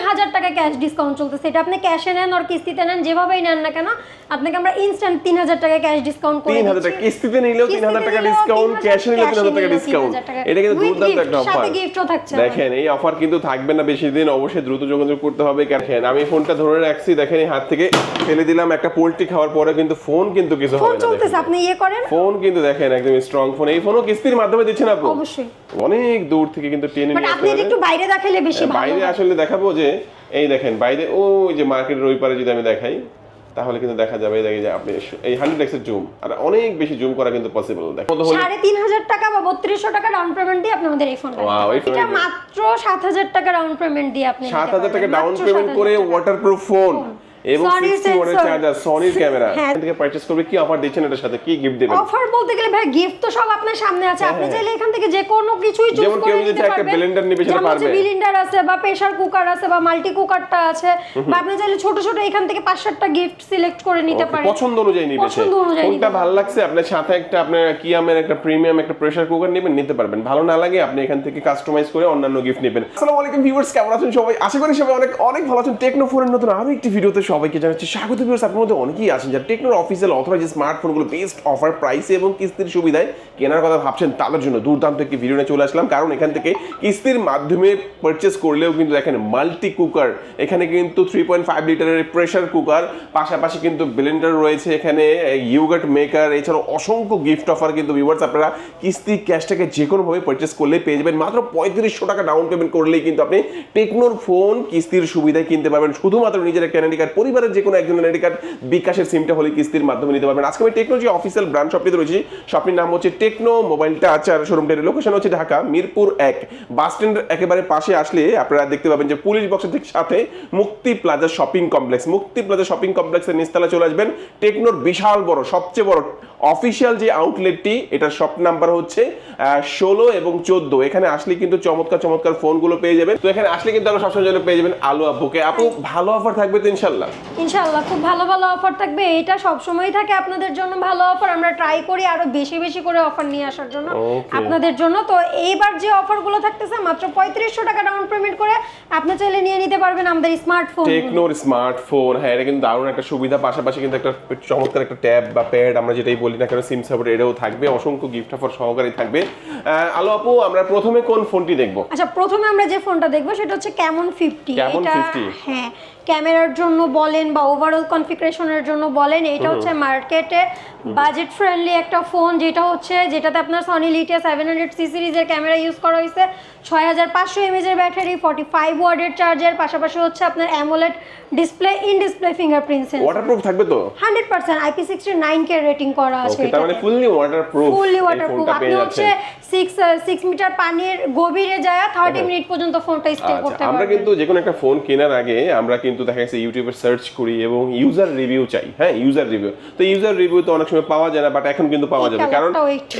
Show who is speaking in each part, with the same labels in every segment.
Speaker 1: 3000 টাকা cash discount চলতেছে। এটা আপনি ক্যাশে নেন আর কিস্তিতে নেন, যেভাবেই নেন না কেন আপনাকে আমরা ইনস্ট্যান্ট 3000 টাকা ক্যাশ ডিসকাউন্ট করে দিচ্ছি।
Speaker 2: 3000 টাকা কিস্তিতে নিলেও 3000 টাকা ডিসকাউন্ট, ক্যাশে নিলেও 3000 টাকা ডিসকাউন্ট। এটা কিন্তু দুর্দান্ত একটা অফার।
Speaker 1: সাথে গিফটও থাকছে।
Speaker 2: দেখেন এই অফার কিন্তু থাকবে না বেশি দিন, অবশ্যই দ্রুত যোগাযোগ করতে হবে। দেখেন আমি ফোনটা ধরে রাখছি, দেখেন এই হাত থেকে ফেলে দিলাম, একটা পোল্ট্রি খাওয়ার পরে কিন্তু ফোন কিন্তু কিছু হবে না।
Speaker 1: ফোন চলতেছে, আপনি ইয়ে করেন।
Speaker 2: ফোন কিন্তু দেখেন একদম স্ট্রং ফোন। এই ফোনও কিস্তির মাধ্যমে দিচ্ছেন আপু?
Speaker 1: অবশ্যই।
Speaker 2: অনেক দূর থেকে কিন্তু টেনে নিয়ে আসতে
Speaker 1: আপনি একটু বাইরে দেখালে বেশি ভালো।
Speaker 2: বাইরে আসলে দেখাবো যে এই দেখেন বাইরে ওই যে মার্কেটের ওই পারে যদি আমি দেখাই তাহলে কিন্তু দেখা যাবে যে আপনি এই 100x এর জুম আর অনেক বেশি জুম করা কিন্তু পসিবল। দেখো
Speaker 1: 3500 টাকা বা 3200 টাকা ডাউন পেমেন্ট দিয়ে আপনি আমাদের এই ফোনটা নিতে পারেন। এটা মাত্র 7000 টাকা ডাউন পেমেন্ট দিয়ে আপনি
Speaker 2: 7000 টাকা ডাউন পেমেন্ট করে ওয়াটারপ্রুফ ফোন এবং 60 ওয়াটের চার্জার, সনির ক্যামেরা এখান থেকে পারচেজ করবে। কি অফার দিচ্ছেন এটার সাথে, কি গিফট দিবেন?
Speaker 1: অফার বলতে গেলে ভাই গিফট তো সব আপনার সামনে আছে, আপনি চাইলে এখান থেকে যে কোনো কিছুই চুজ করে নিতে পারবেন।
Speaker 2: একটা ব্লেন্ডার নিবে সেটা পারবে,
Speaker 1: যেমন ব্লেন্ডার আছে বা প্রেসার কুকার আছে বা মাল্টি কুকারটা আছে, বা আপনি চাইলে ছোট ছোট এখান থেকে 5-7টা গিফট সিলেক্ট করে নিতে পারেন
Speaker 2: পছন্দ অনুযায়ী নিবে। কোনটা ভালো লাগছে আপনার সাথে একটা আপনার কিয়ামের একটা প্রিমিয়াম একটা প্রেসার কুকার নেবেন, নিতে পারবেন। ভালো না লাগে আপনি এখান থেকে কাস্টমাইজ করে অন্যান্য গিফট নেবেন। আসসালামু আলাইকুম ভিউয়ার্স, কেমন আছেন সবাই? আশা করি সবাই অনেক অনেক ভালো আছেন। টেকনো ফোনের নতুন আরো একটি ভিডিওতে সবাইকে জানাচ্ছি স্বাগত। ভিউয়ার্স আপনাদের মধ্যে অনেকেই আছেন যারা টেকনোর অফিসিয়াল অথরাইজ স্মার্টফোনগুলো বেস্ট অফার প্রাইসে এবং কিস্তির সুবিধায় কেনার কথা ভাবছেন, তাদের জন্য দুর্দান্ত একটি ভিডিও নিয়ে চলে আসলাম। কারণ এখান থেকে কিস্তির মাধ্যমে পারচেজ করলেও কিন্তু দেখেন মাল্টি কুকার, এখানে কিন্তু 3.5 লিটারের প্রেসার কুকার, পাশাপাশি কিন্তু ব্লেন্ডার রয়েছে, এখানে ইয়োগার্ট মেকার, এছাড়াও অসংখ্য গিফট অফার কিন্তু ভিউয়ার্স আপনারা কিস্তি ক্যাশটাকে যে কোনোভাবে পারচেজ করলে পেয়ে যাবেন। মাত্র 3500 টাকা ডাউন পেমেন্ট করলেই কিন্তু আপনি টেকনোর ফোন কিস্তির সুবিধায় কিনতে পারবেন। শুধুমাত্র নিজের একটা এনআইডি কার্ড, পরিবারের যে কোনো একজনের এনআইডি কার্ড, বিকাশের সিমটা হলে কিস্তির মাধ্যমে নিতে পারবেন। আজকে আমি টেকনোলজি অফিসিয়াল ব্রাঞ্চ শপটিতে রয়েছি। শপটির নাম হচ্ছে টেকনো মোবাইল টাচ আর শোরুমটির লোকেশন হচ্ছে ঢাকা মিরপুর 1 বাস স্ট্যান্ডের একেবারে পাশে আসলে আপনারা দেখতে পাবেন যে পুলিশ বক্সের ঠিক সাথে মুক্তি প্লাজা শপিং কমপ্লেক্স। মুক্তি প্লাজা শপিং কমপ্লেক্সের নিচতলা চলে আসবেন। টেকনোর বিশাল বড়, সবচেয়ে বড় অফিসিয়াল যে আউটলেটটি, এটার শপ নাম্বার হচ্ছে 16 এবং 14। এখানে আসলে কিন্তু চমৎকার চমৎকার ফোনগুলো পেয়ে যাবেন। তো এখানে আসলে কিন্তু আমরা সবসময় জন্য পেয়ে যাবেন আলু আপুকে। আপু ভালো অফার থাকবে তো ইনশাআল্লাহ?
Speaker 1: ইনশাআল্লাহ খুব ভালো ভালো অফার থাকবে। এটা সব সময় থাকে আপনাদের জন্য ভালো অফার। আমরা ট্রাই করি আরো বেশি বেশি করে অফার নিয়ে আসার জন্য আপনাদের জন্য। তো এইবার যে অফারগুলো থাকতেছে মাত্র 3500 টাকা ডাউন পেমেন্ট করে আপনি চাইলে নিয়ে নিতে পারবেন আমাদের স্মার্টফোন,
Speaker 2: টেকনোর স্মার্টফোন। হ্যাঁ, এটা কিন্তু দারুণ একটা সুবিধা। পাশাপাশি কিন্তু একটা চমৎকার একটা ট্যাব বা প্যাড, আমরা যেটাই বলি না কেন, সিম সাপোর্ট এটাও থাকবে। অসংখ্য গিফট অফার সহকারে থাকবে। আলো আপু, আমরা প্রথমে কোন ফোনটি দেখবো?
Speaker 1: আচ্ছা, প্রথমে আমরা যে ফোনটা দেখবো সেটা হচ্ছে ক্যামন 50।
Speaker 2: এটা
Speaker 1: হ্যাঁ, ক্যামেরার জন্য বলেন বা ওভারঅল কনফিগারেশনের জন্য বলেন, এটা হচ্ছে মার্কেটে বাজেট ফ্রেন্ডলি একটা ফোন, যেটাতে আপনার সনি লিটিয়া 700 সিরিজের ক্যামেরা ইউজ করা হয়েছে, 6500 এমএএইচ এর ব্যাটারি, 45 ওয়াটের চার্জার, পাশাপাশি হচ্ছে আপনার AMOLED display, in display fingerprint sensor.
Speaker 2: Waterproof থাকবে তো?
Speaker 1: 100% IP69 কে রেটিং করা আছে।
Speaker 2: এটা মানে ফুললি ওয়াটারপ্রুফ।
Speaker 1: আপনি হচ্ছে 6 মিটার পানির গভীরে যায় 30 মিনিট পর্যন্ত ফোনটা স্টে করতে পারবেন।
Speaker 2: আমরা কিন্তু যে কোনো একটা ফোন কেনার আগে আমরা কিন্তু দেখা যাচ্ছে ইউটিউবে সার্চ করি এবং ইউজার রিভিউ চাই। হ্যাঁ, ইউজার রিভিউ। তো ইউজার রিভিউ তো অনেক সময় পাওয়া যায় না, বাট এখন কিন্তু পাওয়া যাবে। কারণ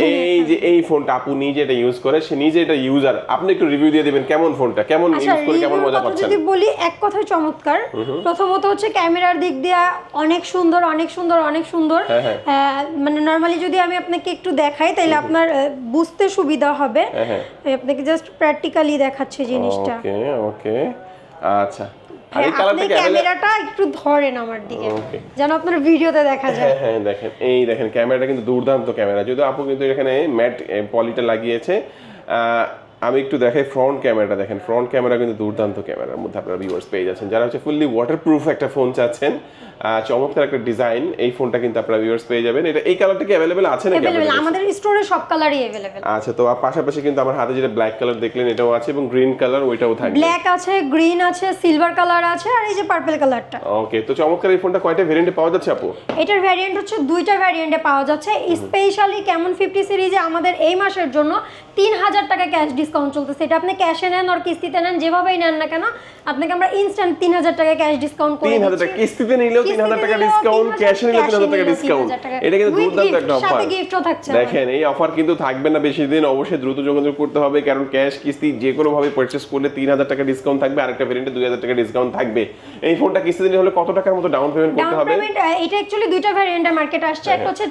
Speaker 2: এই যে এই ফোনটা আপু নিজে এটা ইউজ করে, সে নিজে এটা ইউজার। আপনি একটু রিভিউ দিয়ে দিবেন কেমন ফোনটা, কেমন ইউজ করে কেমন মজা পাচ্ছেন?
Speaker 1: যদি বলি এক কথায় চমৎকার। প্রথমত হচ্ছে ক্যামেরার দিক দিয়ে অনেক সুন্দর, অনেক সুন্দর, অনেক সুন্দর। মানে নরমালি যদি আমি আপনাকে একটু দেখাই তাহলে আপনার বুঝতে সুবিধা হবে। আপনাকে জাস্ট প্র্যাকটিক্যালি দেখাচ্ছে জিনিসটা।
Speaker 2: ওকে ওকে, আচ্ছা।
Speaker 1: আর এই ক্যামেরাটা একটু ধরেন আমার দিকে, যেন আপনার ভিডিওতে দেখা যায়।
Speaker 2: হ্যাঁ দেখেন, এই দেখেন ক্যামেরাটা কিন্তু দুর্দান্ত ক্যামেরা। যদিও আপু কিন্তু এখানে ম্যাট পলিটা লাগিয়েছে। আমি একটু দেখাই ফ্রন্ট ক্যামেরাটা। দেখেন ফ্রন্ট ক্যামেরা কিন্তু দুর্দান্ত ক্যামেরার মধ্যে আপনারা ভিউয়ার্স পেয়ে যাচ্ছেন। যারা হচ্ছে ফুললি ওয়াটারপ্রুফ একটা ফোন চাচ্ছেন, চমৎকার একটা ডিজাইন, এই ফোনটা কিন্তু আপনারা ভিউয়ার্স পেয়ে যাবেন। এটা এই কালারটা কি अवेलेबल আছে নাকি?
Speaker 1: अवेलेबल, আমাদের স্টোরে সব কালারই अवेलेबल।
Speaker 2: আচ্ছা, তো পাশাপাশি কিন্তু আমার হাতে যেটা ব্ল্যাক কালার দেখলেন এটাও আছে এবং গ্রিন কালার ওইটাও থাকবে।
Speaker 1: ব্ল্যাক আছে, গ্রিন আছে, সিলভার কালার আছে, আর এই যে পার্পল কালারটা।
Speaker 2: ওকে, তো চমৎকার এই ফোনটা কয়টা ভেরিয়েন্টে পাওয়া যাচ্ছে আপু?
Speaker 1: এটার ভেরিয়েন্ট হচ্ছে দুইটা ভেরিয়েন্টে পাওয়া যাচ্ছে। স্পেশালি ক্যামন 50 সিরিজে আমাদের এই মাসের জন্য 3000 টাকা ক্যাশ ডিসকাউন্ট চলতেছে। এটা আপনি ক্যাশে নেন আর কিস্তিতে নেন, যেভাবেই নেন না কেন আপনাকে আমরা ইনস্ট্যান্ট 3000 টাকা ক্যাশ ডিসকাউন্ট করে দিচ্ছি।
Speaker 2: 3000 টাকা কিস্তিতে নিলেও 3000 টাকা ডিসকাউন্ট, ক্যাশে নিলেও 3000 টাকা ডিসকাউন্ট। এটা কিন্তু দুর্দান্ত একটা অফার।
Speaker 1: সাথে গিফটও থাকছে।
Speaker 2: দেখেন এই অফার কিন্তু থাকবে না বেশি দিন, অবশ্যই দ্রুত যোগাযোগ করতে হবে। কারণ ক্যাশ কিস্তি যে কোনো ভাবে পারচেজ করলে 3000 টাকা ডিসকাউন্ট থাকবে, আরেকটা ভেরিয়েন্টে 2000 টাকা ডিসকাউন্ট থাকবে। এই ফোনটা কিস্তিতে নিলে হলে কত টাকার মতো ডাউন পেমেন্ট করতে হবে?
Speaker 1: ডাউন পেমেন্ট এটা অ্যাকচুয়ালি দুইটা ভেরিয়েন্টে মার্কেটে আসছে। একটা হচ্ছে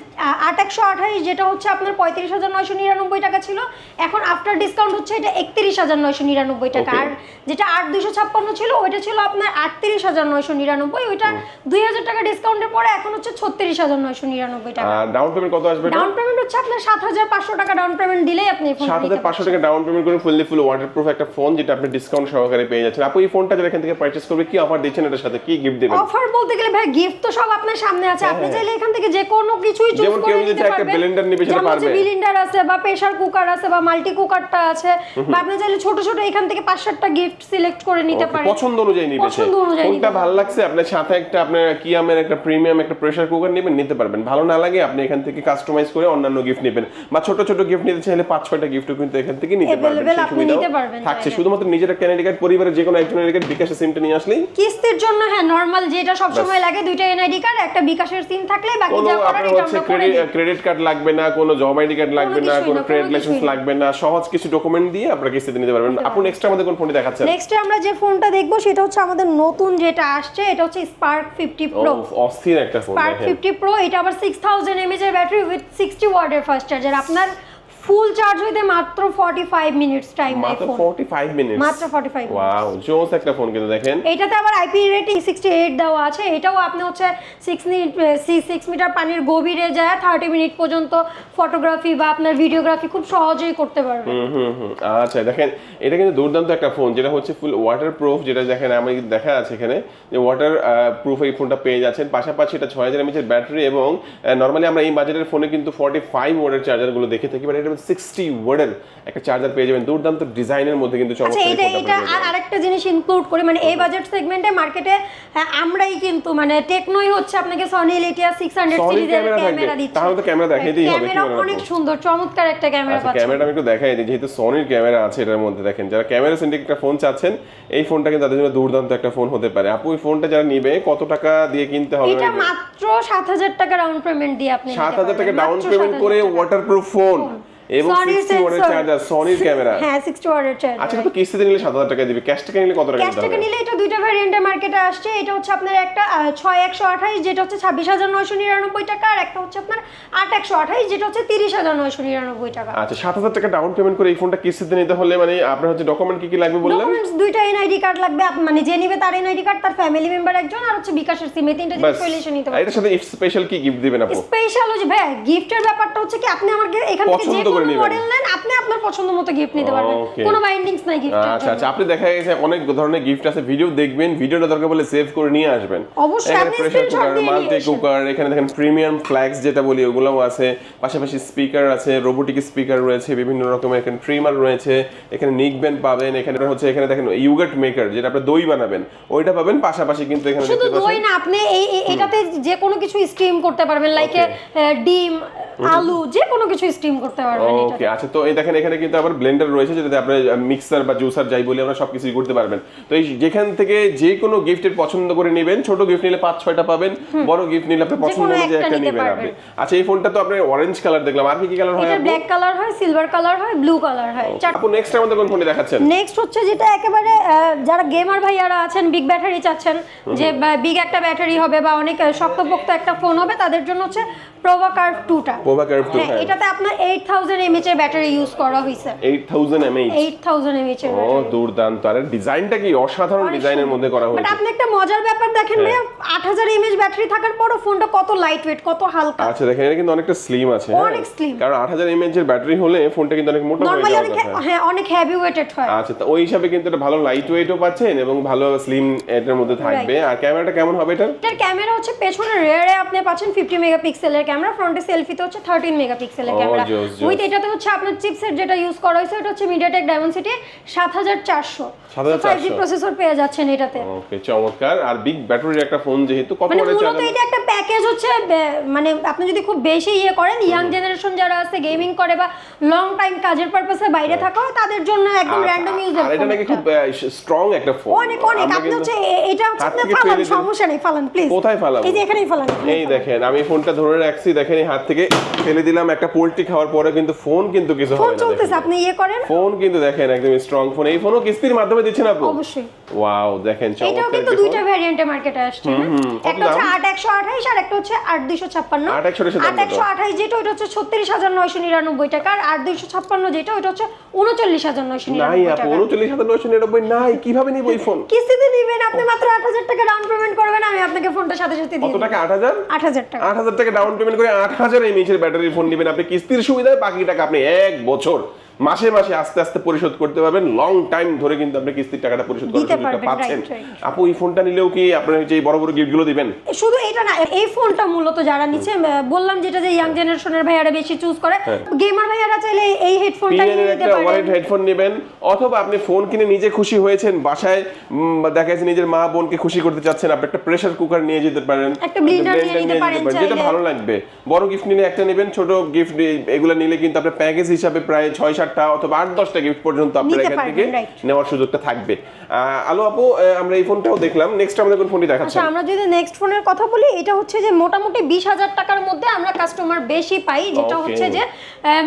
Speaker 1: 8128, যেটা হচ্ছে আপনার 35999 টাকা ছিল, এখন আফটার ডিসকাউন্ট হচ্ছে হচ্ছে এটা 31,999 টাকা।
Speaker 2: Okay.
Speaker 1: আর যেটা 8,256 ছিল ওইটা ছিল আপনার 38,999, ওইটা 2,000 টাকা ডিসকাউন্টের পরে এখন হচ্ছে 36,999 টাকা।
Speaker 2: আর ডাউন পেমেন্ট কত আসবে?
Speaker 1: ডাউন পেমেন্ট হচ্ছে আপনার 7,500 টাকা ডাউন পেমেন্ট দিলেই আপনি এই ফোনটা নিতে
Speaker 2: 7,500 টাকা ডাউন পেমেন্ট করে ফুল ওয়াটারপ্রুফ একটা ফোন, যেটা আপনি ডিসকাউন্ট সহকারে পেয়ে যাচ্ছেন। আপু এই ফোনটা যারা এখান থেকে পারচেজ করবে কি অফার দিচ্ছেন, এটার সাথে কি গিফট দিবেন?
Speaker 1: অফার বলতে গেলে ভাই গিফট তো সব আপনার সামনে আছে, আপনি চাইলে এখান থেকে যে কোনো কিছুই চুজ
Speaker 2: যেমন
Speaker 1: করে
Speaker 2: কেউ যদি
Speaker 1: নিতে
Speaker 2: একটা
Speaker 1: পারবেন।
Speaker 2: ব্লেন্ডার নিবে সেটা
Speaker 1: যেমন
Speaker 2: পারবে।
Speaker 1: ব্লেন্ডার আছে বা প্রেসার কুকার আছে বা মাল্টি কুকারটা আছে, বা আপনি চাইলে ছোট ছোট এখান থেকে 5-7টা গিফট সিলেক্ট করে নিতে পারেন
Speaker 2: পছন্দ অনুযায়ী নিবে।
Speaker 1: পছন্দ অনুযায়ী
Speaker 2: কোনটা ভালো লাগছে আপনার সাথে একটা আপনার কিয়ামের একটা প্রিমিয়াম একটা প্রেসার কুকার নেবেন, নিতে পারবেন। ভালো না লাগে আপনি এখান থেকে কাস্টমাইজ করে অন্যান্য গিফট নেবেন, বা ছোট ছোট গিফট নিতে চাইলে 5-6টা গিফটও কিন্তু এখান থেকে নিতে পারবেন।
Speaker 1: Available,
Speaker 2: সেই
Speaker 1: আপনি
Speaker 2: সুবিধাও
Speaker 1: নিতে পারবেন
Speaker 2: থাকছে।
Speaker 1: চাইলে।
Speaker 2: শুধুমাত্র নিজের একটা এনআইডি কার্ড, পরিবারের যে কোনো একজনের কার্ড, বিকাশের সিমটা নিয়ে আসলেই
Speaker 1: কিস্তির জন্য হ্যাঁ নরমাল যেটা সব সময় লাগে, দুইটা এনআইডি কার্ড একটা বিকাশের সিম থাকলে বাকি
Speaker 2: কোনো
Speaker 1: যা করার
Speaker 2: আপনার
Speaker 1: এটা
Speaker 2: হচ্ছে
Speaker 1: আমরা করে দিই।
Speaker 2: ক্রেডিট কার্ড লাগবে না, কোনো জব আইডি কার্ড লাগবে না,
Speaker 1: কিছুই
Speaker 2: কোনো
Speaker 1: না,
Speaker 2: ট্রেড
Speaker 1: কোনো
Speaker 2: লাইসেন্স
Speaker 1: কিছুই না।
Speaker 2: লাগবে না, সহজ কিছু ডকুমেন্ট দিয়ে আপনারা কিস্তিতে নিতে পারবেন। আপু নেক্সট আমাদের কোন ফোনটি দেখাচ্ছেন?
Speaker 1: নেক্সট আমরা যে ফোনটা দেখবো সেটা হচ্ছে আমাদের নতুন যেটা আসছে, এটা হচ্ছে স্পার্ক 50 প্রো।
Speaker 2: অস্থির একটা ফোন।
Speaker 1: স্পার্ক 50 প্রো, এটা আবার 6000 mAh এর ব্যাটারি উইথ 60 ওয়াটের ফাস্ট চার্জার। আপনার ফুল চার্জ হইতে মাত্র 45 মিনিটস টাইম নেয়
Speaker 2: মাত্র
Speaker 1: ফোন।
Speaker 2: 45 মিনিট,
Speaker 1: মাত্র 45 মিনিট।
Speaker 2: ওয়াও জোস একটা ফোন কিন্তু দেখেন।
Speaker 1: এটাতে আবার আইপি রেটিং 68 দেওয়া আছে। এটাও আপনি হচ্ছে 6 মিটার পানির গভীরে যায় 30 মিনিট পর্যন্ত ফটোগ্রাফি বা আপনার ভিডিওগ্রাফি খুব সহজেই করতে পারবেন।
Speaker 2: আচ্ছা দেখেন, এটা কিন্তু দুর্দান্ত একটা ফোন, যেটা হচ্ছে ফুল ওয়াটার প্রুফ। যেটা দেখেন আমি দেখা আছে এখানে যে ওয়াটার প্রুফ এই ফোনটা পেয়ে যাচ্ছেন। পাশাপাশি এটা 6000 mAh এর ব্যাটারি, এবং নরমালি আমরা এই বাজেটের ফোনে কিন্তু 45 ওয়াটের চার্জারগুলো দেখে থাকি, বাট এটা 60 ওয়াটের একটা চার্জার পেয়ে যাবেন দুর্দান্ত ডিজাইনের মধ্যে কিন্তু
Speaker 1: আচ্ছা
Speaker 2: চমৎকার।
Speaker 1: এটা আরেকটা জিনিস ইনক্লুড করে, মানে এই বাজেট সেগমেন্টে মার্কেটে আমরাই কিন্তু মানে টেকনোই হচ্ছে আপনাকে সনি এলিটিয়া 600 সিরিজের ক্যামেরা দিচ্ছে।
Speaker 2: তাহলে তো ক্যামেরা দেখাইতেই হবে।
Speaker 1: ক্যামেরা অনেক সুন্দর, চমৎকার একটা ক্যামেরা পাচ্ছেন।
Speaker 2: ক্যামেরাটা আমি একটু দেখাই দিই, যেহেতু সনির ক্যামেরা আছে এটার মধ্যে। দেখেন যারা ক্যামেরা সেন্ট্রিক একটা ফোন চাচ্ছেন, এই ফোনটা কিন্তু তাদের জন্য দুর্দান্ত একটা ফোন হতে পারে। আপু এই ফোনটা যারা নিবে কত টাকা দিয়ে কিনতে হবে?
Speaker 1: এটা মাত্র 7000 টাকা ডাউন পেমেন্ট দিয়ে আপনি
Speaker 2: 7000 টাকা ডাউন পেমেন্ট করে ওয়াটারপ্রুফ ফোন এবং 60 ওয়াটের চার্জার, সনির ক্যামেরা।
Speaker 1: হ্যাঁ 60 ওয়াটের চার্জার।
Speaker 2: আচ্ছা তো কিস্তিতে নিলে 7000 টাকা দিবে, ক্যাশ টাকা নিলে কত টাকা
Speaker 1: ক্যাশ
Speaker 2: দিতে
Speaker 1: টাকা
Speaker 2: হবে?
Speaker 1: নিলে এটা দুইটা ভ্যারিয়েন্টে মার্কেটে আসছে। এটা হচ্ছে আপনার একটা 6128 যেটা হচ্ছে 26999 টাকা, আর একটা হচ্ছে আপনার 8128 যেটা হচ্ছে 30999 টাকা।
Speaker 2: আচ্ছা 7000 টাকা ডাউন পেমেন্ট করে এই ফোনটা কিস্তিতে নিতে হলে মানে আপনার হচ্ছে ডকুমেন্ট কি কি লাগবে বললেন?
Speaker 1: ডকুমেন্টস দুইটা এনআইডি কার্ড লাগবে, মানে যে নিবে তার এনআইডি কার্ড, তার ফ্যামিলি মেম্বার একজন, আর হচ্ছে বিকাশের সিম, এই তিনটা জিনিস সলিউশন নিতে পারবেন।
Speaker 2: এটার সাথে স্পেশাল কি গিফট দিবেন আপু?
Speaker 1: স্পেশাল হচ্ছে ভাই গিফটের ব্যাপারটা হচ্ছে কি আপনি আমাকে এখান থেকে যে
Speaker 2: পছন্দ করে
Speaker 1: কোনো
Speaker 2: নিবেন।
Speaker 1: মডেল নেন, আপনি আপনার পছন্দ মতো গিফট নিতে পারবেন,
Speaker 2: Okay.
Speaker 1: কোনো বাইন্ডিংস নাই গিফটের।
Speaker 2: আচ্ছা আচ্ছা, আপনি দেখা গেছে অনেক ধরনের গিফট আছে, ভিডিও দেখবেন, ভিডিওটা দরকার বলে সেভ করে নিয়ে আসবেন।
Speaker 1: অবশ্যই,
Speaker 2: এখানে
Speaker 1: আপনি
Speaker 2: প্রেসার
Speaker 1: screenshot
Speaker 2: কুকার,
Speaker 1: দিয়ে নিয়ে
Speaker 2: মাল্টি
Speaker 1: আসেন।
Speaker 2: কুকার, এখানে দেখেন প্রিমিয়াম ফ্ল্যাক্স যেটা বলি ওগুলোও আছে, পাশাপাশি স্পিকার আছে, রোবোটিক স্পিকার রয়েছে, বিভিন্ন রকমের এখানে ট্রিমার রয়েছে, এখানে নিক ব্যান্ড পাবেন, এখানে হচ্ছে এখানে দেখেন ইয়োগার্ট মেকার যেটা আপনি দই বানাবেন ওইটা পাবেন। পাশাপাশি কিন্তু এখানে
Speaker 1: শুধু
Speaker 2: দেখতে
Speaker 1: দই
Speaker 2: পাচ্ছেন
Speaker 1: না, আপনি এটাতে যে কোনো কিছু স্টিম করতে পারবেন, লাইক ডিম, আলু, যে কোনো কিছু স্টিম করতে পারবেন
Speaker 2: ওকে।
Speaker 1: এটাতে।
Speaker 2: আচ্ছা তো এই দেখেন এখানে কিন্তু আবার ব্লেন্ডার রয়েছে, যেটাতে আপনি মিক্সার বা জুসার যাই বলি আমরা সবকিছুই করতে পারবেন। তো এই যেখান থেকে যে কোনো গিফটের পছন্দ করে নেবেন, ছোট গিফট নিলে 5-6টা পাবেন, বড় গিফট নিলে আপনি পছন্দ
Speaker 1: কোনো
Speaker 2: অনুযায়ী
Speaker 1: একটা
Speaker 2: একটা
Speaker 1: নিতে
Speaker 2: নেবেন আপনি।
Speaker 1: পারবেন।
Speaker 2: আচ্ছা এই ফোনটা তো আপনার অরেঞ্জ কালার দেখলাম, আর কি কি কালার হয়
Speaker 1: এটা
Speaker 2: আপু?
Speaker 1: ব্ল্যাক কালার হয়, সিলভার কালার হয়, ব্লু কালার হয়।
Speaker 2: আপু নেক্সট আমাদের কোন ফোনটি দেখাচ্ছেন?
Speaker 1: নেক্সট হচ্ছে যেটা একেবারে যারা গেমার ভাইয়ারা আছেন, বিগ ব্যাটারি চাচ্ছেন, যে বিগ একটা ব্যাটারি হবে বা অনেক শক্তপোক্ত একটা ফোন হবে, তাদের জন্য হচ্ছে প্রোভা কার্ভ 2টা।
Speaker 2: প্রোভা কার্ভ 2,
Speaker 1: হ্যাঁ, এটাতে আপনার 8000 mAh এর ব্যাটারি ইউজ করা হয়েছে।
Speaker 2: 8000 mAh।
Speaker 1: 8000 mAh এর
Speaker 2: ও
Speaker 1: ব্যাটারি।
Speaker 2: দুর্দান্ত, আর ডিজাইনটা কি অসাধারণ ডিজাইনের মধ্যে করা
Speaker 1: বাট
Speaker 2: হয়েছে।
Speaker 1: আপনি একটা মজার ব্যাপার দেখেন ভাইয়া, 8000 mAh ব্যাটারি থাকার পরও ফোনটা কত লাইট ওয়েট, কত হালকা।
Speaker 2: আচ্ছা দেখেন এটা কিন্তু অনেকটা স্লিম আছে।
Speaker 1: অনেক slim।
Speaker 2: কারণ 8000 mAh এর ব্যাটারি হলে ফোনটা কিন্তু অনেক মোটা হয়ে
Speaker 1: নরমালি
Speaker 2: যাওয়ার
Speaker 1: অনেক
Speaker 2: কথা।
Speaker 1: হ্যাঁ অনেক হেভি ওয়েটেড হয়।
Speaker 2: আচ্ছা তো ওই হিসাবে কিন্তু এটা ভালো লাইট ওয়েটও পাচ্ছেন এবং ভালো স্লিম এটার মধ্যে থাকবে। আর ক্যামেরাটা কেমন হবে এটা?
Speaker 1: এটার ক্যামেরা হচ্ছে পেছনে রেয়ারে আপনি পাচ্ছেন 50 মেগাপিক্সেলের ক্যামেরা, ফ্রন্টে সেলফিতে হচ্ছে 13 মেগাপিক্সেলের
Speaker 2: Oh,
Speaker 1: ক্যামেরা।
Speaker 2: জোস, জোস।
Speaker 1: উইথ এটাতে হচ্ছে আপনার চিপসেট যেটা ইউজ করা হয়েছে ওটা হচ্ছে মিডিয়াটেক ডায়মন্ডসিটি 7400 5G প্রসেসর পেয়ে যাচ্ছেন এটাতে।
Speaker 2: ওকে চমৎকার। আর বিগ ব্যাটারির একটা ফোন যেহেতু কত
Speaker 1: মানে
Speaker 2: ওয়াটের
Speaker 1: মূলত
Speaker 2: চার্জার?
Speaker 1: এটা একটা প্যাকেজ হচ্ছে, মানে আপনি যদি খুব বেশি ইয়ে করেন, ইয়াং জেনারেশন যারা আছে গেমিং করে বা লং টাইম কাজের পারপাসে বাইরে থাকা হয়, তাদের জন্য একদম র্যান্ডম ইউজের
Speaker 2: আর এটা নাকি খুব স্ট্রং একটা ফোন।
Speaker 1: অনেক অনেক। আপনি হচ্ছে এটা হচ্ছে
Speaker 2: হাত
Speaker 1: আপনি
Speaker 2: থেকে
Speaker 1: ফালান,
Speaker 2: ফেলে দিন।
Speaker 1: সমস্যা নেই, ফালান প্লিজ।
Speaker 2: কোথায় ফালাবো?
Speaker 1: এই যে এখানেই ফালান।
Speaker 2: এই দেখেন আমি ফোনটা ধরে রাখছি, দেখেন এই হাত থেকে ফেলে দিলাম একটা পোল্ট্রি খাওয়ার পরে, কিন্তু ফোন কিন্তু কিছু
Speaker 1: ফোন
Speaker 2: হবে না।
Speaker 1: চলতেছে, আপনি ইয়ে করেন।
Speaker 2: ফোন কিন্তু দেখেন একদম স্ট্রং ফোন। এই ফোনও কিস্তির মাধ্যমে দিচ্ছেন আপু?
Speaker 1: অবশ্যই।
Speaker 2: ওয়াও, দেখেন
Speaker 1: এটাও
Speaker 2: চমৎকার
Speaker 1: কিন্তু
Speaker 2: একটা
Speaker 1: দুইটা
Speaker 2: ফোন।
Speaker 1: ভ্যারিয়েন্টে মার্কেটে আসছে। একটা হচ্ছে 8128 আর একটা হচ্ছে 8256। 8128 যেটা ওটা হচ্ছে 36999 টাকা, আর 8256 যেটা ওটা হচ্ছে 39999
Speaker 2: নাই আপু, 39999 নাই, কিভাবে নিব এই ফোন?
Speaker 1: কিস্তিতে নিবেন আপনি, মাত্র 8000 টাকা ডাউন পেমেন্ট করবেন, আমি আপনাকে ফোনটা সাথে সাথে দিয়ে
Speaker 2: কত
Speaker 1: দেব।
Speaker 2: টাকা? 8000?
Speaker 1: 8000 টাকা।
Speaker 2: 8000 টাকা ডাউন পেমেন্ট করে 8000 এমএএইচ ব্যাটারি ফোন নেবেন আপনি কিস্তির সুবিধায়। বাকি টাকা আপনি 1 বছর মাসে মাসে আস্তে আস্তে পরিশোধ করতে পারবেন। লং টাইম ধরে কিন্তু আপনি কিস্তির টাকাটা পরিশোধ করার সুযোগটা পাচ্ছেন। আপু এই ফোনটা নিলেও কি আপনার যে বড় বড় গিফটগুলো দিবেন?
Speaker 1: শুধু এটা না, এই ফোনটা মূলত যারা নিচ্ছে, বললাম যেটা যে ইয়াং জেনারেশনের ভাইয়ারা বেশি চুজ করে, গেমার ভাইয়ারা চাইলে এই হেডফোনটা নিয়ে নিতে
Speaker 2: একটা
Speaker 1: পারেন।
Speaker 2: ওয়ারেড হেডফোন নেবেন, অথবা আপনি ফোন কিনে নিজে খুশি হয়েছেন, বাসায় দেখা যাচ্ছে নিজের মা বোনকে খুশি করতে চাচ্ছেন, আপনি একটা প্রেসার কুকার নিয়ে যেতে পারেন,
Speaker 1: একটা ব্লেন্ডার নিয়ে নিতে পারেন
Speaker 2: যেটা ভালো লাগবে। বড় গিফট নিলে একটা নেবেন, ছোট গিফট এগুলো নিলে কিন্তু আপনার প্যাকেজ হিসাবে প্রায় 6-7টা অথবা 8-10টা গিফট পর্যন্ত আপনার এখান থেকে নেওয়ার সুযোগটা থাকবে। আলো আপু, আমরা এই ফোনটাও দেখলাম। নেক্সট আমাদের কোন ফোনটি দেখাচ্ছেন?
Speaker 1: আচ্ছা, আমরা যদি নেক্সট ফোনের কথা বলি, এটা হচ্ছে যে মোটামুটি 20000 টাকার মধ্যে আমরা কাস্টমার বেশি পাই, যেটা হচ্ছে যে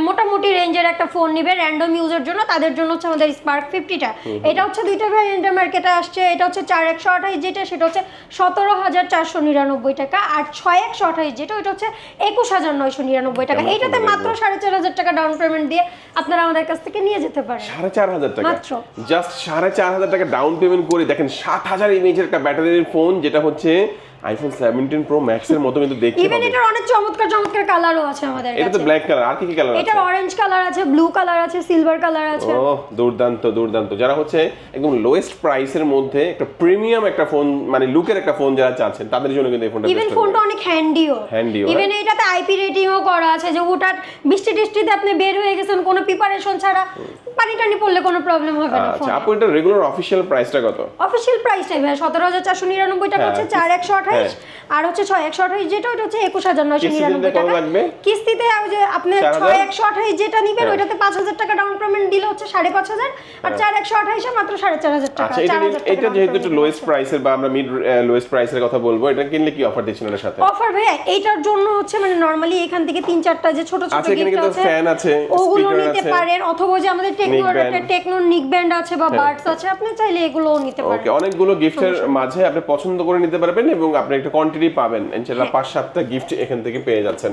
Speaker 1: মোটামুটি রেঞ্জের একটা ফোন নিবে র্যান্ডম ইউজের জন্য, তাদের জন্য হচ্ছে আমাদের স্পার্ক 50টা। এটা হচ্ছে দুইটা ভ্যারিয়েন্টের মার্কেটে আসছে। এটা হচ্ছে 4128 যেটা, সেটা হচ্ছে 17499 টাকা, আর 6128 যেটা ওটা হচ্ছে 21999 টাকা। এটাতে মাত্র 4500 টাকা ডাউন পেমেন্ট দিয়ে আপনারা আমাদের কাছ থেকে নিয়ে যেতে পারেন।
Speaker 2: 4500 টাকা
Speaker 1: মাত্র।
Speaker 2: জাস্ট 4500 টাকা ডাউন পেমেন্ট করে দেখেন 7000 এমএএইচ একটা ব্যাটারির ফোন, যেটা হচ্ছে আইফোন 17 প্রো ম্যাক্স এর মতো কিন্তু দেখতে
Speaker 1: ইভেন এটার অনেক চমৎকার চমৎকার কালারও আছে আমাদের কাছে।
Speaker 2: এটা তো ব্ল্যাক কালার, আর কি কি কালার আছে?
Speaker 1: এটা অরেঞ্জ কালার আছে, ব্লু কালার আছে, সিলভার কালার আছে।
Speaker 2: ও দুর্দান্ত দুর্দান্ত। যারা হচ্ছে একদম লোয়েস্ট প্রাইসের মধ্যে একটা প্রিমিয়াম একটা ফোন, মানে লুকের একটা ফোন যারা চাচ্ছেন, তাদের জন্য কিন্তু এই ফোনটা
Speaker 1: ইভেন ফোনটা অনেক হ্যান্ডিও। ইভেন এটাতে আইপি রেটিংও করা আছে, যে ওটার বৃষ্টি টিষ্টিতে আপনি বের হয়ে গেছেন কোনো প্রিপারেশন ছাড়া, পানি টানি পড়লে কোনো প্রবলেম হবে না।
Speaker 2: আচ্ছা আপু, এটা রেগুলার অফিশিয়াল প্রাইসটা কত?
Speaker 1: অফিশিয়াল প্রাইসটাই ভাই 17499 টাকা হচ্ছে 4128, আর হচ্ছে 6128 যেটা ওটা হচ্ছে 21999 টাকা। কিস্তিতে যে আপনি 6128 যেটা নেবেন ওইটাতে 5000 টাকা ডাউন পেমেন্ট দিলে হচ্ছে 5500, আর 4128 এ মাত্র 4500 টাকা।
Speaker 2: আচ্ছা, এটা যেহেতু একটু লোয়েস্ট প্রাইসের বা আমরা মিড লোয়েস্ট প্রাইসের কথা বলবো, এটা কিনলে কি অফার দিচ্ছেন এর সাথে?
Speaker 1: অফার ভাই এইটার জন্য হচ্ছে মানে নরমালি এখান থেকে 3-4টা যে ছোট ছোট গিফট আছে,
Speaker 2: ফ্যান আছে,
Speaker 1: ওগুলো নিতে পারেন, অথবা যে আমাদের টেকনো নিক ব্যান্ড আছে বা বাডস আছে, আপনি চাইলে এগুলোও নিতে পারেন।
Speaker 2: ওকে, অনেকগুলো গিফটের মাঝে আপনি পছন্দ করে নিতে পারবেন এবং আপনি একটা কোয়ান্টিটি পাবেন। ইনশাআল্লাহ 5-7টা গিফট এখান থেকে পেয়ে যাচ্ছেন।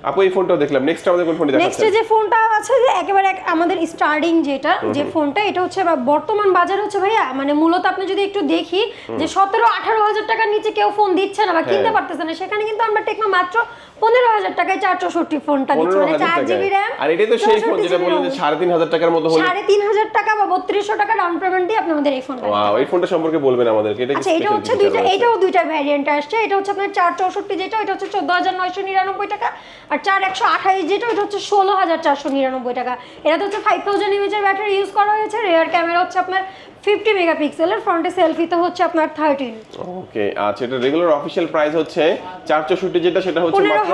Speaker 2: আপু এই ফোনটাও দেখলাম। নেক্সট আমাদের কোন ফোনটি দেখাচ্ছেন?
Speaker 1: নেক্সট যে ফোনটা আছে যে একেবারে আমাদের স্টার্টিং যেটা যে ফোনটা, এটা হচ্ছে বর্তমান বাজার হচ্ছে ভাইয়া, মানে মূলত আপনি যদি একটু দেখি যে 17-18 টাকার নিচে কেউ ফোন দিচ্ছে না বা কিনতে পারতেছে না, সেখানে কিন্তু আমরা টেকনো মাত্র 15000 টাকায় 464 ফোনটা দিচ্ছি, মানে 4GB RAM।
Speaker 2: আর এটাই তো সেই ফোন যেটা বললেন যে 3500 টাকার মতো হলো,
Speaker 1: 3500 টাকা বা 3200 টাকা ডাউন পেমেন্ট দিয়ে আপনি আমাদের এই ফোনটা।
Speaker 2: ওয়াও, এই ফোনটা সম্পর্কে বলবেন আমাদেরকে। এটা
Speaker 1: আচ্ছা, এটা হচ্ছে দুইটা, এটাও দুইটা ভ্যারিয়েন্ট আসছে। এটা হচ্ছে আপনার 464 যেটা এটা হচ্ছে 14999 টাকা, আর 4128 যেটা এটা হচ্ছে 16499 টাকা। এটা হচ্ছে 5000 mAh এর ব্যাটারি ইউজ করা হয়েছে। রিয়ার ক্যামেরা হচ্ছে আপনার 50 মেগাপিক্সেলের, ফ্রন্টে সেলফিতে হচ্ছে আপনার 13।
Speaker 2: ওকে, আচ্ছা, এটা রেগুলার অফিশিয়াল প্রাইস হচ্ছে 464 যেটা, সেটা হচ্ছে মাত্র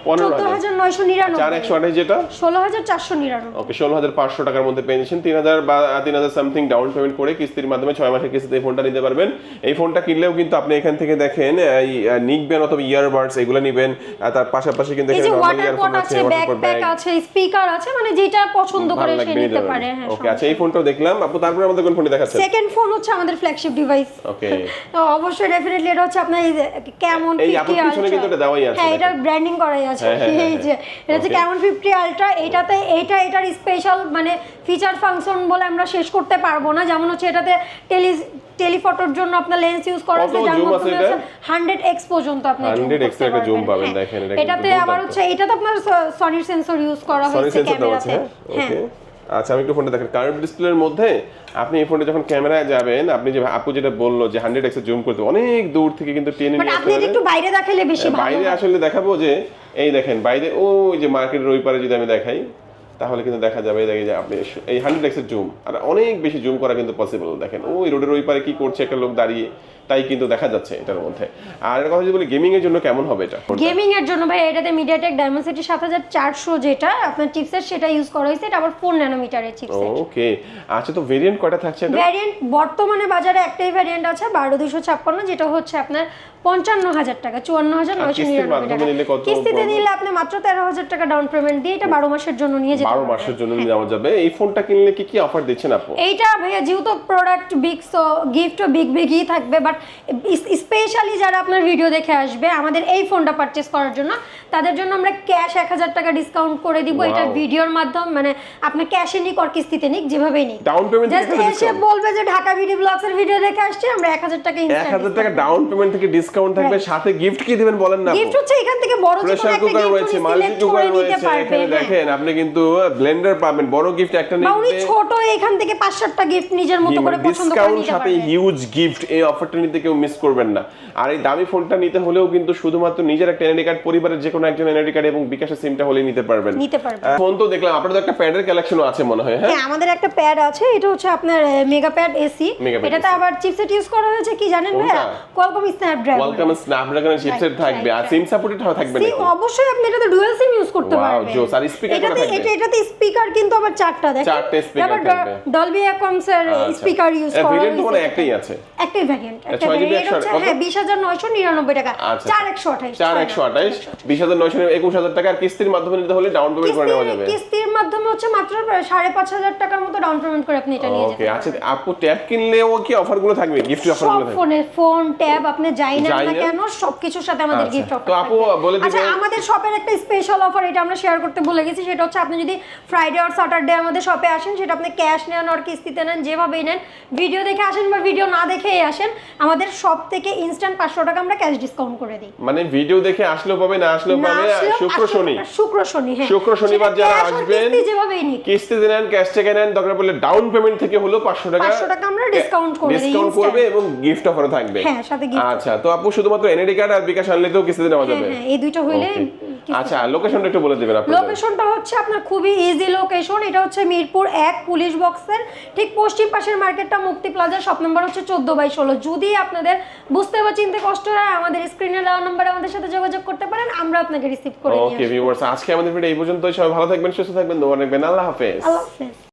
Speaker 1: 14999।
Speaker 2: 4128 যেটা
Speaker 1: 16499।
Speaker 2: ওকে, 16500 টাকার মধ্যে পেয়ে যাচ্ছেন। 3000 বা 3000 সামথিং ডাউন পেমেন্ট করে কিস্তির মাধ্যমে 6 মাসের কিস্তিতে এই ফোনটা নিতে পারবেন। এই ফোনটা কিনলেও কিন্তু আপনি এখান থেকে দেখেন এই নিক ব্যান্ড অথবা ইয়ারবাডস এগুলো নেবেন, আর তার পাশাপাশি কিন্তু
Speaker 1: এখানে নরমাল ইয়ারফোন আছে, ব্যাকপ্যাক আছে, স্পিকার আছে, মানে যেটা পছন্দ করে সে নিতে পারে। হ্যাঁ,
Speaker 2: ওকে, আচ্ছা, এই ফোনটাও দেখলাম। আপু তারপরে আমাদের কোন ফোনটি দেখাচ্ছেন?
Speaker 1: সেকেন্ড ফোন হচ্ছে আমাদের ফ্ল্যাগশিপ ডিভাইস।
Speaker 2: ওকে,
Speaker 1: তো অবশ্যই ডেফিনেটলি এটা হচ্ছে আপনার ক্যামন 50
Speaker 2: এই আপুর পিছনে কিন্তু এটা দেওয়াই আছে।
Speaker 1: হ্যাঁ, এটা ব্র্যান্ডিং করাই আছে। এই যে এটা হচ্ছে ক্যামন 50 আলট্রা। এটাতে এটার স্পেশাল মানে ফিচার ফাংশন বলে আমরা শেষ করতে পারবো না। যেমন হচ্ছে এটাতে টেলিফটোর জন্য আপনার লেন্স ইউজ করা আছে, যার মধ্যে 100x পর্যন্ত আপনি
Speaker 2: 100x এর একটা জুম পাবেন। দেখেন
Speaker 1: এটাতে আবার হচ্ছে এটাতে আপনার সনির সেন্সর ইউজ করা হয়েছে ক্যামেরাতে। হ্যাঁ,
Speaker 2: আচ্ছা, আমি একটু ফোনটা দেখেন। কার্ভ ডিসপ্লের মধ্যে আপনি এই ফোনটা যখন ক্যামেরায় যাবেন, আপনি যে আপু যেটা বললো যে 100x এ জুম করতে, অনেক দূর থেকে কিন্তু টেনে নিয়ে
Speaker 1: আপনি একটু বাইরে দেখালে বেশি ভালো।
Speaker 2: বাইরে আসলে দেখাবো যে এই দেখেন বাইরে ওই যে মার্কেটের ওই পারে যদি আমি দেখাই, তাহলে কিন্তু দেখা যাবে যে আপনি এই 100x এর জুম আর অনেক বেশি জুম করা কিন্তু পসিবল। দেখেন ওই রোডের ওই পারে কি করছে একটা লোক দাঁড়িয়ে, তাই কিন্তু দেখা যাচ্ছে এটার মধ্যে। আর একটা কথা যদি বলি গেমিং এর জন্য কেমন হবে এটা?
Speaker 1: গেমিং এর জন্য ভাই এটাতে মিডিয়াটেক ডায়মেনসিটি 7400 যেটা আপনার চিপসেট সেটা ইউজ করা হয়েছে, এটা আবার 4 ন্যানোমিটারের চিপসেট।
Speaker 2: ওকে, আচ্ছা তো ভেরিয়েন্ট কয়টা থাকছে এটা?
Speaker 1: ভেরিয়েন্ট বর্তমানে বাজারে একটাই ভেরিয়েন্ট আছে 12256, যেটা হচ্ছে আপনার 55000 টাকা, 54999 টাকা। কিস্তিতে নিলে আপনি মাত্র 13000 টাকা ডাউন পেমেন্ট দিয়ে এটা 12 মাসের জন্য নিয়ে যেতে
Speaker 2: 12 মাসের জন্য নেওয়া যাবে। এই ফোনটা কিনলে কি কি অফার দিচ্ছেন আপু?
Speaker 1: এইটা ভাইয়া যেহেতু প্রোডাক্ট বিগ, সো গিফটও বিগই থাকবে, বাট স্পেশালি যারা আপনার ভিডিও দেখে আসবে আমাদের এই ফোনটা পারচেজ করার জন্য, তাদের জন্য আমরা ক্যাশ 1000 টাকা ডিসকাউন্ট করে দিব। এটা ভিডিওর মাধ্যমে, মানে আপনি ক্যাশে নিক আর কিস্তিতে নিক যেভাবেই নিক,
Speaker 2: ডাউন পেমেন্ট
Speaker 1: জাস্ট এসে বলবে যে ঢাকা ভিডিও ব্লগসের ভিডিও দেখে আসছে, আমরা 1000 টাকা ইনস্ট্যান্ট
Speaker 2: 1000 টাকা ডাউন পেমেন্ট থেকে ডিসকাউন্ট থাকবে, সাথে গিফট কি দিবেন বলেন না?
Speaker 1: গিফট হচ্ছে এখান থেকে বড় যে কোনো একটা গিফট
Speaker 2: রয়েছে, মাল্টি কুকার রয়েছে এখানে দেখেন, আপনি কিন্তু ব্লেন্ডার পাবেন, বড় গিফট একটা নিতে
Speaker 1: বাউরি ছোট এখান থেকে 5-7টা গিফট নিজের মতো করে পছন্দ করে নিতে
Speaker 2: সাথে
Speaker 1: পারবেন।
Speaker 2: হিউজ গিফট, এই অফারটা নিতে কেউ মিস করবেন না। আর এই দামি ফোনটা নিতে হলেও কিন্তু শুধুমাত্র নিজের একটা এনআইডি কার্ড, পরিবারের যে কোনো একজন এনআইডি কার্ড এবং বিকাশের সিমটা হলেই নিতে পারবেন। ফোন তো দেখলাম আপনাদের একটা প্যাডের কালেকশনও আছে মনে হয়।
Speaker 1: হ্যাঁ, আমাদের একটা প্যাড আছে, এটা হচ্ছে আপনার মেগা প্যাড এসি। এটাতে আবার চিপসেট ইউজ করা হয়েছে কি জানেন ভাইয়া? কোয়ালকম
Speaker 2: স্ন্যাপড্রাগন চিপসেট থাকবে, আর সিম সাপোর্টেড থাকবে নাকি?
Speaker 1: অবশ্যই আপনি এটাতে ডুয়াল সিম ইউজ করতে পারবেন।
Speaker 2: ওয়াও, জোস। আর স্পিকার করা থাকবে?
Speaker 1: এটাতে স্পিকার কিন্তু আবার 4টা দেখেন,
Speaker 2: 4টা স্পিকার থাকবে,
Speaker 1: ডলবি অ্যাটমস এর স্পিকার ইউজ করা হয়েছে।
Speaker 2: ভেরিয়েন্ট মানে একটাই আছে,
Speaker 1: একটাই ভেরিয়েন্ট,
Speaker 2: একটা ভেরিয়েন্ট হচ্ছে
Speaker 1: হ্যাঁ 20999 টাকা, 4128
Speaker 2: 20929 21000 টাকা। আর কিস্তির মাধ্যমে নিতে হলে ডাউন পেমেন্ট করে নেওয়া যাবে।
Speaker 1: কিস্তির মাধ্যমে হচ্ছে মাত্র 5500 টাকার মতো ডাউন পেমেন্ট করে আপনি এটা নিয়ে যেতে পারবেন।
Speaker 2: ওকে, আচ্ছা আপু ট্যাব কিনলেও কি অফারগুলো থাকবে, গিফট অফারগুলো থাকবে?
Speaker 1: ফোন ট্যাব আপনি যাই না কেন সবকিছুর সাথে আমাদের গিফট অফার।
Speaker 2: তো আপু বলে দিবেন।
Speaker 1: আচ্ছা, আমাদের শপের একটা স্পেশাল অফার, এটা আমরা শেয়ার করতে ভুলে গেছি, সেটা হচ্ছে আপনি যদি ফ্রাইডে আর স্যাটারডে আমাদের শপে আসেন, সেটা আপনি ক্যাশ নেন আর কিস্তিতে নেন, যেভাবেই নেন, ভিডিও দেখে আসেন বা ভিডিও না দেখেই আসেন, আমাদের শপ থেকে ইনস্ট্যান্ট 500 টাকা আমরা ক্যাশ ডিসকাউন্ট করে দিই।
Speaker 2: মানে ভিডিও দেখে আসলেও পাবে, না আসলেও পাবে।
Speaker 1: শুক্র শনি হ্যাঁ,
Speaker 2: শুক্র শনিবার যারা আসবেন
Speaker 1: যেভাবেই নিন,
Speaker 2: কিস্তিতে নেন, ক্যাশ থেকে নেন, দরকার পড়লে ডাউন পেমেন্ট থেকে হলো 500 টাকা
Speaker 1: আমরা ডিসকাউন্ট
Speaker 2: করবে এবং গিফট অফারও থাকবে।
Speaker 1: হ্যাঁ, সাথে গিফট।
Speaker 2: আচ্ছা, তো আপু শুধুমাত্র এনআইডি কার্ড আর বিকাশ আনলে তো কিস্তিতে নেওয়া যাবে?
Speaker 1: হ্যাঁ, এই দুইটা হইলে।
Speaker 2: আচ্ছা, লোকেশনটা একটু বলে দিবেন আপনি।
Speaker 1: লোকেশনটা হচ্ছে আপনার খুবই ইজি লোকেশন, এটা হচ্ছে মিরপুর 1 পুলিশ বক্সের ঠিক পশ্চিম পাশের মার্কেটটা মুক্তি প্লাজা, শপ নাম্বার হচ্ছে 14/16। যদি আপনাদের বুঝতে বা চিনতে কষ্ট হয়, আমাদের স্ক্রিনে দেওয়া নম্বরে আমাদের সাথে যোগাযোগ করতে পারেন, আমরা আপনাকে রিসিভ করে নিয়ে আসব।
Speaker 2: ওকে ভিউয়ার্স, আজকে আমাদের ভিডিও এই পর্যন্তই। সবাই ভালো থাকবেন, সুস্থ থাকবেন, দোয়া রাখবেন। আল্লাহ হাফেজ।
Speaker 1: আল্লাহ হাফেজ।